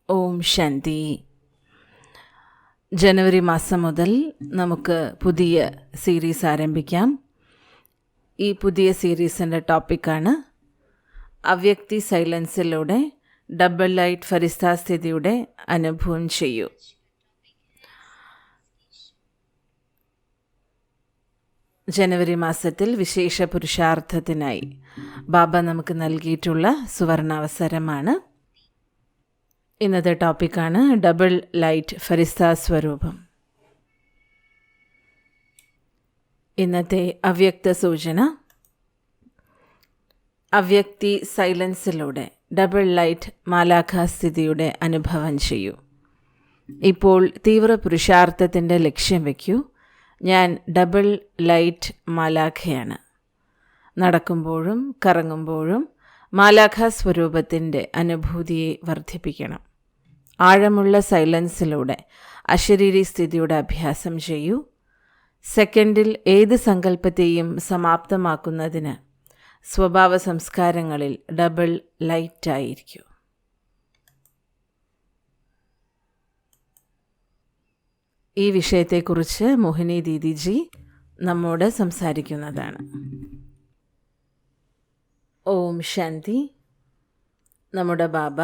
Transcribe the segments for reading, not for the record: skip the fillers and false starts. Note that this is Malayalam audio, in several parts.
ഓം ശാന്തി. ജനുവരി മാസം മുതൽ നമുക്ക് പുതിയ സീരീസ് ആരംഭിക്കാം. ഈ പുതിയ സീരീസിൻ്റെ ടോപ്പിക്കാണ് അവ്യക്തി സൈലൻസിലൂടെ ഡബിൾ ലൈറ്റ് ഫരിസ്ത സ്ഥിതിയുടെ അനുഭവം ചെയ്യൂ. ജനുവരി മാസത്തിൽ വിശേഷ പുരുഷാർത്ഥത്തിനായി ബാബ നമുക്ക് നൽകിയിട്ടുള്ള സുവർണാവസരമാണ്. ഇന്നത്തെ ടോപ്പിക്കാണ് ഡബിൾ ലൈറ്റ് ഫരിസ്ത സ്വരൂപം. ഇന്നത്തെ അവ്യക്ത സൂചന: അവ്യക്തി സൈലൻസിലൂടെ ഡബിൾ ലൈറ്റ് മാലാഖ സ്ഥിതിയുടെ അനുഭവം ചെയ്യൂ. ഇപ്പോൾ തീവ്ര പുരുഷാർത്ഥത്തിൻ്റെ ലക്ഷ്യം വയ്ക്കൂ. ഞാൻ ഡബിൾ ലൈറ്റ് മാലാഖയാണ്. നടക്കുമ്പോഴും കറങ്ങുമ്പോഴും മാലാഖ സ്വരൂപത്തിൻ്റെ അനുഭൂതിയെ വർദ്ധിപ്പിക്കണം. ആഴമുള്ള സൈലൻസിലൂടെ അശരീരി സ്ഥിതിയുടെ അഭ്യാസം ചെയ്യൂ. സെക്കൻഡിൽ ഏത് സങ്കല്പത്തെയും സമാപ്തമാക്കുന്നതിന് സ്വഭാവ സംസ്കാരങ്ങളിൽ ഡബിൾ ലൈറ്റായിരിക്കൂ. ഈ വിഷയത്തെക്കുറിച്ച് മോഹിനി ദീദിജി നമ്മോട് സംസാരിക്കുന്നതാണ്. ഓം ശാന്തി. നമ്മുടെ ബാബ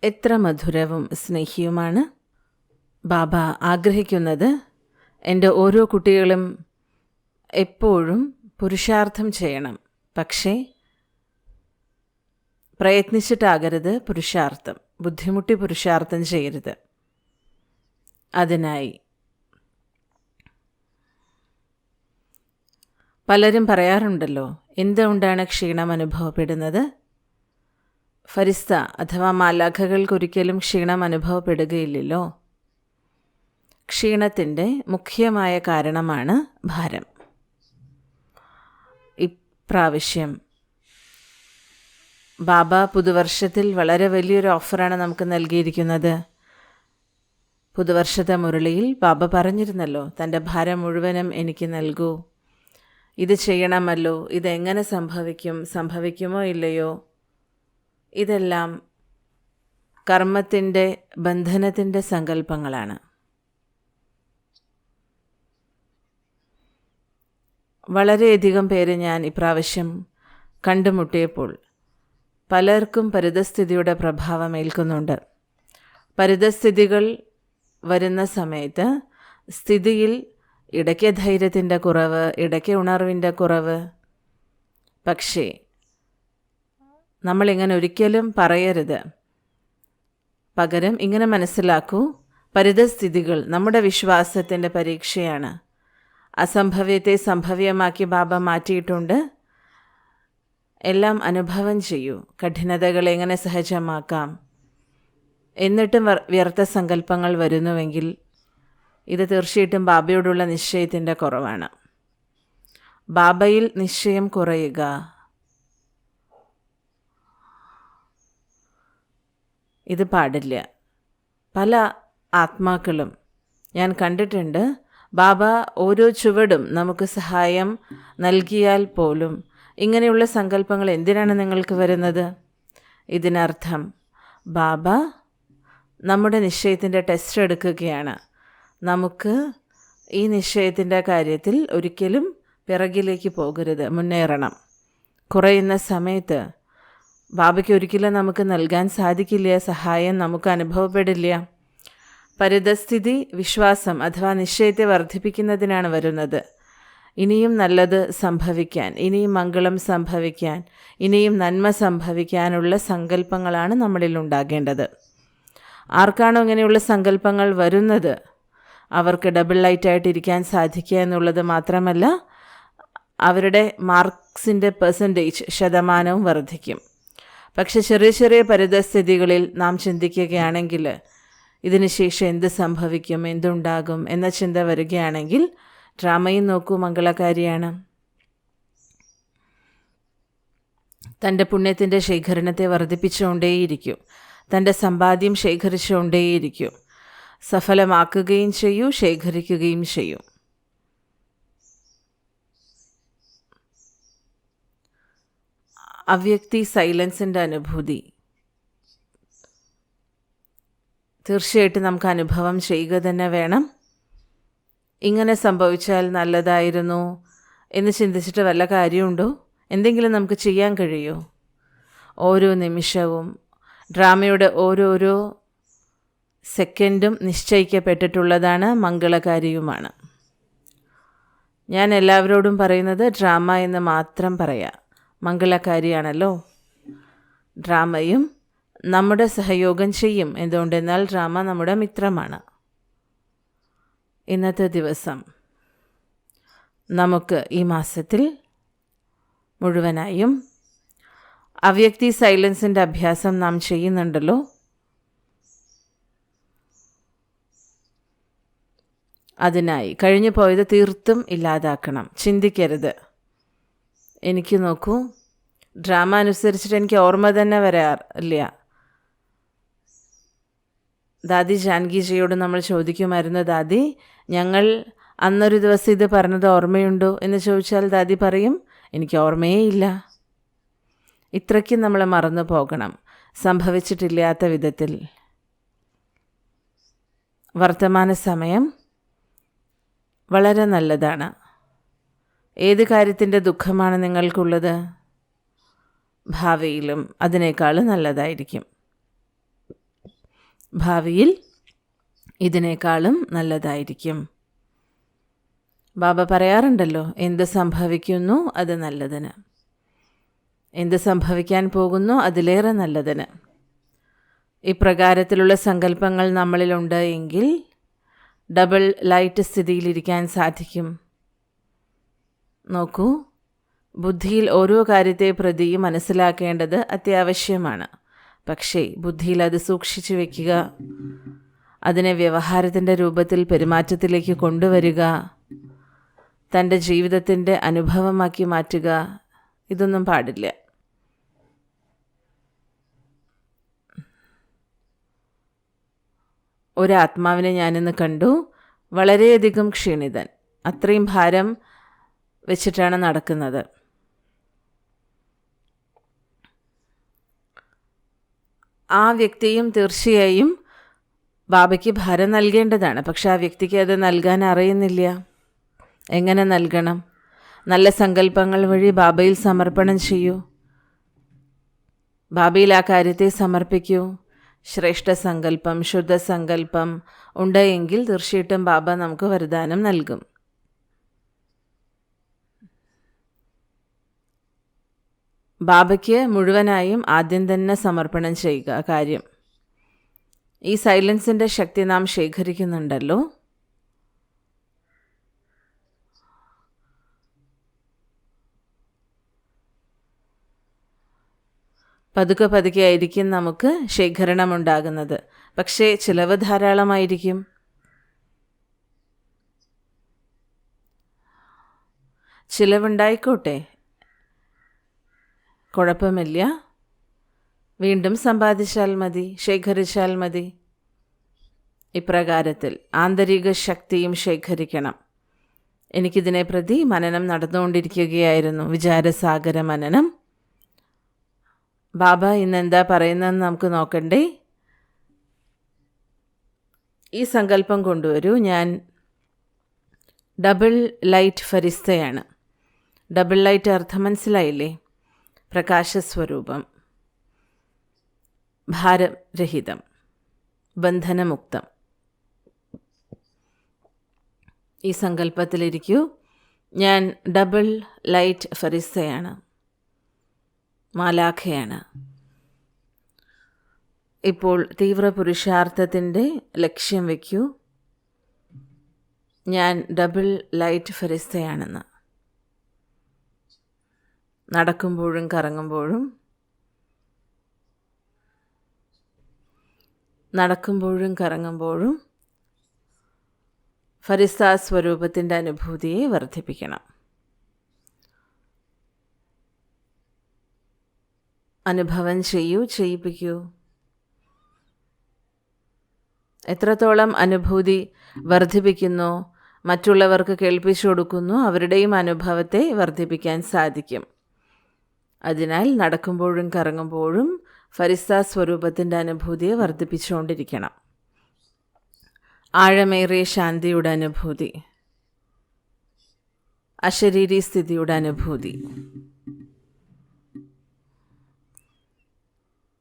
എത്ര മധുരവും സ്നേഹിയുമാണ്. ബാബ ആഗ്രഹിക്കുന്നത് എൻ്റെ ഓരോ കുട്ടികളും എപ്പോഴും പുരുഷാർത്ഥം ചെയ്യണം. പക്ഷേ പ്രയത്നിച്ചിട്ടാകരുത് പുരുഷാർത്ഥം, ബുദ്ധിമുട്ടി പുരുഷാർത്ഥം ചെയ്യരുത്. അതിനായി പലരും പറയാറുണ്ടല്ലോ, എന്തുകൊണ്ടാണ് ക്ഷീണം അനുഭവപ്പെടുന്നത്? ഫരിസ്ത അഥവാ മാലാഖകൾക്കൊരിക്കലും ക്ഷീണം അനുഭവപ്പെടുകയില്ലല്ലോ. ക്ഷീണത്തിൻ്റെ മുഖ്യമായ കാരണമാണ് ഭാരം. ഇപ്രാവശ്യം ബാബ പുതുവർഷത്തിൽ വളരെ വലിയൊരു ഓഫറാണ് നമുക്ക് നൽകിയിരിക്കുന്നത്. പുതുവർഷത്തെ മുരളിയിൽ ബാബ പറഞ്ഞിരുന്നല്ലോ, തൻ്റെ ഭാരം മുഴുവനും എനിക്ക് നൽകൂ. ഇത് ചെയ്യണമല്ലോ, ഇതെങ്ങനെ സംഭവിക്കുമോ ഇല്ലയോ? ഇതെല്ലാം കർമ്മത്തിൻ്റെ ബന്ധനത്തിൻ്റെ സങ്കല്പങ്ങളാണ്. വളരെയധികം പേര് ഞാൻ ഇപ്രാവശ്യം കണ്ടുമുട്ടിയപ്പോൾ പലർക്കും പരിതസ്ഥിതിയുടെ പ്രഭാവം ഏൽക്കുന്നുണ്ട്. പരിതസ്ഥിതികൾ വരുന്ന സമയത്ത് സ്ഥിതിയിൽ ഇടയ്ക്ക് ധൈര്യത്തിൻ്റെ കുറവ്, ഇടയ്ക്ക് ഉണർവിൻ്റെ കുറവ്. പക്ഷേ നമ്മളിങ്ങനെ ഒരിക്കലും പറയരുത്. പകരം ഇങ്ങനെ മനസ്സിലാക്കൂ, പരിതസ്ഥിതികൾ നമ്മുടെ വിശ്വാസത്തിൻ്റെ പരീക്ഷയാണ്. അസംഭവ്യത്തെ സംഭവ്യമാക്കി ബാബ മാറ്റിയിട്ടുണ്ട്. എല്ലാം അനുഭവം ചെയ്യൂ. കഠിനതകളെ എങ്ങനെ സഹജമാക്കാം. എന്നിട്ടും വ്യർത്ഥ സങ്കല്പങ്ങൾ വരുന്നുവെങ്കിൽ ഇത് തീർച്ചയായിട്ടും ബാബയോടുള്ള നിശ്ചയത്തിൻ്റെ കുറവാണ്. ബാബയിൽ നിശ്ചയം കുറയുക. ഇത് പാടില്ല. പല ആത്മാക്കളും ഞാൻ കണ്ടിട്ടുണ്ട്, ബാബ ഓരോ ചുവടും നമുക്ക് സഹായം നൽകിയാൽ പോലും ഇങ്ങനെയുള്ള സങ്കല്പങ്ങൾ എന്തിനാണ് നിങ്ങൾക്ക് വരുന്നത്? ഇതിനർത്ഥം ബാബ നമ്മുടെ നിശ്ചയത്തിൻ്റെ ടെസ്റ്റ് എടുക്കുകയാണ്. നമുക്ക് ഈ നിശ്ചയത്തിൻ്റെ കാര്യത്തിൽ ഒരിക്കലും പിറകിലേക്ക് പോകരുത്, മുന്നേറണം. കുറയുന്ന സമയത്ത് ബാബയ്ക്ക് ഒരിക്കലും നമുക്ക് നൽകാൻ സാധിക്കില്ല, സഹായം നമുക്ക് അനുഭവപ്പെടില്ല. പരിതസ്ഥിതി വിശ്വാസം അഥവാ നിശ്ചയത്തെ വർദ്ധിപ്പിക്കുന്നതിനാണ് വരുന്നത്. ഇനിയും നല്ലത് സംഭവിക്കാൻ, ഇനിയും മംഗളം സംഭവിക്കാൻ, ഇനിയും നന്മ സംഭവിക്കാനുള്ള സങ്കല്പങ്ങളാണ് നമ്മളിൽ ഉണ്ടാകേണ്ടത്. ആർക്കാണോ ഇങ്ങനെയുള്ള സങ്കല്പങ്ങൾ വരുന്നത് അവർക്ക് ഡബിൾ ലൈറ്റായിട്ടിരിക്കാൻ സാധിക്കുക എന്നുള്ളത് മാത്രമല്ല, അവരുടെ മാർക്സിൻ്റെ ശതമാനവും വർദ്ധിക്കും. പക്ഷെ ചെറിയ ചെറിയ പരിതസ്ഥിതികളിൽ നാം ചിന്തിക്കുകയാണെങ്കിൽ ഇതിന് ശേഷം എന്ത് സംഭവിക്കും, എന്തുണ്ടാകും എന്ന ചിന്ത വരികയാണെങ്കിൽ ഡ്രാമയും നോക്കൂ, മംഗളകാരിയാണ്. തൻ്റെ പുണ്യത്തിൻ്റെ ശേഖരണത്തെ വർദ്ധിപ്പിച്ചുകൊണ്ടേയിരിക്കും. തൻ്റെ സമ്പാദ്യം ശേഖരിച്ചുകൊണ്ടേയിരിക്കും. സഫലമാക്കുകയും ചെയ്യൂ, ശേഖരിക്കുകയും ചെയ്യും. അവ്യക്തി സൈലൻസിൻ്റെ അനുഭൂതി തീർച്ചയായിട്ടും നമുക്ക് അനുഭവം ചെയ്യുക തന്നെ വേണം. ഇങ്ങനെ സംഭവിച്ചാൽ നല്ലതായിരുന്നു എന്ന് ചിന്തിച്ചിട്ട് വല്ല കാര്യമുണ്ടോ? എന്തെങ്കിലും നമുക്ക് ചെയ്യാൻ കഴിയുമോ? ഓരോ നിമിഷവും ഡ്രാമയുടെ ഓരോരോ സെക്കൻഡും നിശ്ചയിക്കപ്പെട്ടിട്ടുള്ളതാണ്, മംഗളകാരിയുമാണ്. ഞാൻ എല്ലാവരോടും പറയുന്നത് ഡ്രാമ എന്ന് മാത്രം പറയാം. മംഗളകാരിയാണല്ലോ. ഡ്രാമയും നമ്മുടെ സഹയോഗം ചെയ്യും. എന്തുകൊണ്ടെന്നാൽ ഡ്രാമ നമ്മുടെ മിത്രമാണ്. ഇന്നത്തെ ദിവസം നമുക്ക് ഈ മാസത്തിൽ മുഴുവനായും അവ്യക്തി സൈലൻസിൻ്റെ അഭ്യാസം നാം ചെയ്യുന്നുണ്ടല്ലോ. അതിനായി കഴിഞ്ഞു പോയത് തീർത്തും ഇല്ലാതാക്കണം. ചിന്തിക്കരുത്. എനിക്ക് നോക്കൂ, ഡ്രാമ അനുസരിച്ചിട്ട് എനിക്ക് ഓർമ്മ തന്നെ വരാറില്ല. ദാദി ജാനകിജിയോട് നമ്മൾ ചോദിക്കുമായിരുന്നു, ദാദി ഞങ്ങൾ അന്നൊരു ദിവസം ഇത് പറഞ്ഞത് ഓർമ്മയുണ്ടോ എന്ന് ചോദിച്ചാൽ ദാദി പറയും, എനിക്ക് ഓർമ്മയേ ഇല്ല. ഇത്രയ്ക്കും നമ്മൾ മറന്നു പോകണം, സംഭവിച്ചിട്ടില്ലാത്ത വിധത്തിൽ. വർത്തമാന സമയം വളരെ നല്ലതാണ്. ഏത് കാര്യത്തിൻ്റെ ദുഃഖമാണ് നിങ്ങൾക്കുള്ളത്? ഭാവിയിലും അതിനേക്കാൾ നല്ലതായിരിക്കും. ഭാവിയിൽ ഇതിനേക്കാളും നല്ലതായിരിക്കും. ബാബ പറയാറുണ്ടല്ലോ, എന്ത് സംഭവിക്കുന്നു അത് നല്ലതിന്, എന്ത് സംഭവിക്കാൻ പോകുന്നു അതിലേറെ നല്ലതിന്. ഇപ്രകാരത്തിലുള്ള സങ്കല്പങ്ങൾ നമ്മളിലുണ്ട് എങ്കിൽ ഡബിൾ ലൈറ്റ് സ്ഥിതിയിലിരിക്കാൻ സാധിക്കും. നോക്കൂ, ബുദ്ധിയിൽ ഓരോ കാര്യത്തെ പ്രതി മനസ്സിലാക്കേണ്ടത് അത്യാവശ്യമാണ്. പക്ഷേ ബുദ്ധിയിൽ അത് സൂക്ഷിച്ചു വയ്ക്കുക, അതിനെ വ്യവഹാരത്തിൻ്റെ രൂപത്തിൽ പെരുമാറ്റത്തിലേക്ക് കൊണ്ടുവരിക, തൻ്റെ ജീവിതത്തിൻ്റെ അനുഭവമാക്കി മാറ്റുക, ഇതൊന്നും പാടില്ല. ഒരാത്മാവിനെ ഞാനിന്ന് കണ്ടു, വളരെയധികം ക്ഷീണിതൻ. അത്രയും ഭാരം വെച്ചിട്ടാണ് നടക്കുന്നത്. ആ വ്യക്തിയും തീർച്ചയായും ബാബയ്ക്ക് ഭാരം നൽകേണ്ടതാണ്. പക്ഷെ ആ വ്യക്തിക്ക് അത് നൽകാൻ അറിയുന്നില്ല. എങ്ങനെ നൽകണം? നല്ല സങ്കല്പങ്ങൾ വഴി ബാബയിൽ സമർപ്പണം ചെയ്യൂ. ബാബയിൽ ആ കാര്യത്തെ സമർപ്പിക്കൂ. ശ്രേഷ്ഠ സങ്കല്പം, ശുദ്ധ സങ്കല്പം ഉണ്ടെങ്കിൽ തീർച്ചയായിട്ടും ബാബ നമുക്ക് വരദാനം നൽകും. ബാബയ്ക്ക് മുഴുവനായും ആദ്യം തന്നെ സമർപ്പണം ചെയ്യുക. കാര്യം, ഈ സൈലൻസിൻ്റെ ശക്തി നാം ശേഖരിക്കുന്നുണ്ടല്ലോ. പതുക്കെ പതുക്കെ ആയിരിക്കും നമുക്ക് ശേഖരണം ഉണ്ടാകുന്നത്. പക്ഷേ ചിലവ് ധാരാളമായിരിക്കും. ചിലവുണ്ടായിക്കോട്ടെ, കുഴപ്പമില്ല. വീണ്ടും സമ്പാദിച്ചാൽ മതി, ശേഖരിച്ചാൽ മതി. ഇപ്രകാരത്തിൽ ആന്തരിക ശക്തിയും ശേഖരിക്കണം. എനിക്കിതിനെ പ്രതി മനനം നടന്നുകൊണ്ടിരിക്കുകയായിരുന്നു, വിചാരസാഗര മനനം. ബാബ ഇന്നെന്താ പറയുന്നതെന്ന് നമുക്ക് നോക്കണ്ടേ? ഈ സങ്കല്പം കൊണ്ടുവരൂ, ഞാൻ ഡബിൾ ലൈറ്റ് ഫരിസ്തയാണ്. ഡബിൾ ലൈറ്റ് അർത്ഥം മനസ്സിലായില്ലേ? പ്രകാശസ്വരൂപം, ഭാരരഹിതം, ബന്ധനമുക്തം. ഈ സങ്കല്പത്തിലിരിക്കൂ, ഞാൻ ഡബിൾ ലൈറ്റ് ഫരിസ്തയാണ്, മാലാഖയാണ്. ഇപ്പോൾ തീവ്ര പുരുഷാർത്ഥത്തിൻ്റെ ലക്ഷ്യം വയ്ക്കൂ, ഞാൻ ഡബിൾ ലൈറ്റ് ഫരിസ്തയാണെന്ന്. നടക്കുമ്പോഴും കറങ്ങുമ്പോഴും, നടക്കുമ്പോഴും കറങ്ങുമ്പോഴും ഫരിസ്ത സ്വരൂപത്തിൻ്റെ അനുഭൂതിയെ വർദ്ധിപ്പിക്കണം. അനുഭവം ചെയ്യൂ, ചെയ്യിപ്പിക്കൂ. എത്രത്തോളം അനുഭൂതി വർദ്ധിപ്പിക്കുന്നു, മറ്റുള്ളവർക്ക് കേൾപ്പിച്ചു കൊടുക്കുന്നു, അവരുടെയും അനുഭവത്തെ വർദ്ധിപ്പിക്കാൻ സാധിക്കും. അതിനാൽ നടക്കുമ്പോഴും കറങ്ങുമ്പോഴും ഫരിസ്ത സ്വരൂപത്തിൻ്റെ അനുഭൂതിയെ വർദ്ധിപ്പിച്ചുകൊണ്ടിരിക്കണം. ആഴമേറിയ ശാന്തിയുടെ അനുഭൂതി, അശരീരി സ്ഥിതിയുടെ അനുഭൂതി.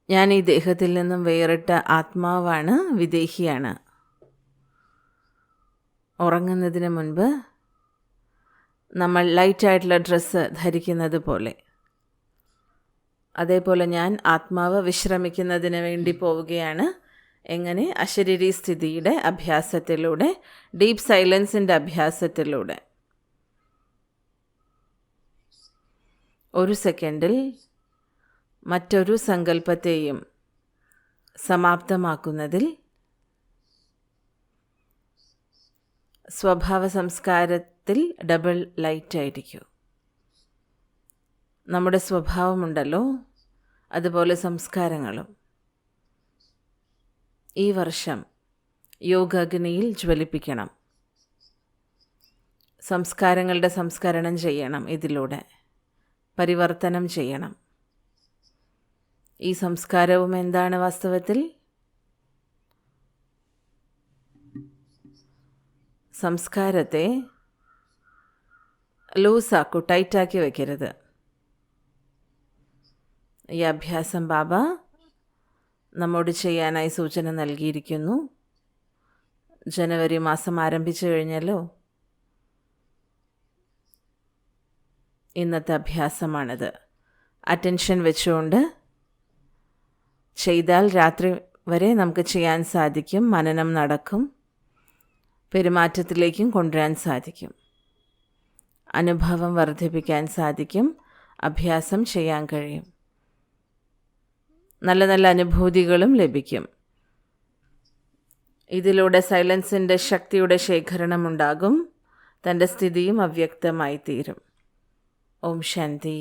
ഞാൻ ഈ ദേഹത്തിൽ നിന്നും വേറിട്ട ആത്മാവാണ്, വിദേഹിയാണ്. ഉറങ്ങുന്നതിന് മുൻപ് നമ്മൾ ലൈറ്റായിട്ടുള്ള ഡ്രസ്സ് ധരിക്കുന്നത് പോലെ, അതേപോലെ ഞാൻ ആത്മാവ് വിശ്രമിക്കുന്നതിന് വേണ്ടി പോവുകയാണ്. എങ്ങനെ? അശരീരി സ്ഥിതിയുടെ അഭ്യാസത്തിലൂടെ, ഡീപ്പ് സൈലൻസിൻ്റെ അഭ്യാസത്തിലൂടെ. ഒരു സെക്കൻഡിൽ മറ്റൊരു സങ്കല്പത്തെയും സമാപ്തമാക്കുന്നതിൽ സ്വഭാവ സംസ്കാരത്തിൽ ഡബിൾ ലൈറ്റായിരിക്കും. നമ്മുടെ സ്വഭാവമുണ്ടല്ലോ, അതുപോലെ സംസ്കാരങ്ങളും ഈ വർഷം യോഗാഗ്നിയിൽ ജ്വലിപ്പിക്കണം. സംസ്കാരങ്ങളുടെ സംസ്കരണം ചെയ്യണം, ഇതിലൂടെ പരിവർത്തനം ചെയ്യണം. ഈ സംസ്കാരവും എന്താണ് വാസ്തവത്തിൽ? സംസ്കാരത്തെ ലൂസാക്കൂ, ടൈറ്റാക്കി വയ്ക്കരുത്. ഈ അഭ്യാസം ബാബ നമ്മോട് ചെയ്യാനായി സൂചന നൽകിയിരിക്കുന്നു. ജനുവരി മാസം ആരംഭിച്ചു കഴിഞ്ഞല്ലോ. ഇന്നത്തെ അഭ്യാസമാണിത്. അറ്റൻഷൻ വെച്ചുകൊണ്ട് ചെയ്താൽ രാത്രി വരെ നമുക്ക് ചെയ്യാൻ സാധിക്കും. മനനം നടക്കും, പെരുമാറ്റത്തിലേക്കും കൊണ്ടുവരാൻ സാധിക്കും, അനുഭവം വർദ്ധിപ്പിക്കാൻ സാധിക്കും, അഭ്യാസം ചെയ്യാൻ കഴിയും, നല്ല നല്ല അനുഭൂതികളും ലഭിക്കും. ഇതിലൂടെ സൈലൻസിൻ്റെ ശക്തിയുടെ ശേഖരണം ഉണ്ടാകും. തൻ്റെ സ്ഥിതിയും അവ്യക്തമായി തീരും. ഓം ശാന്തി.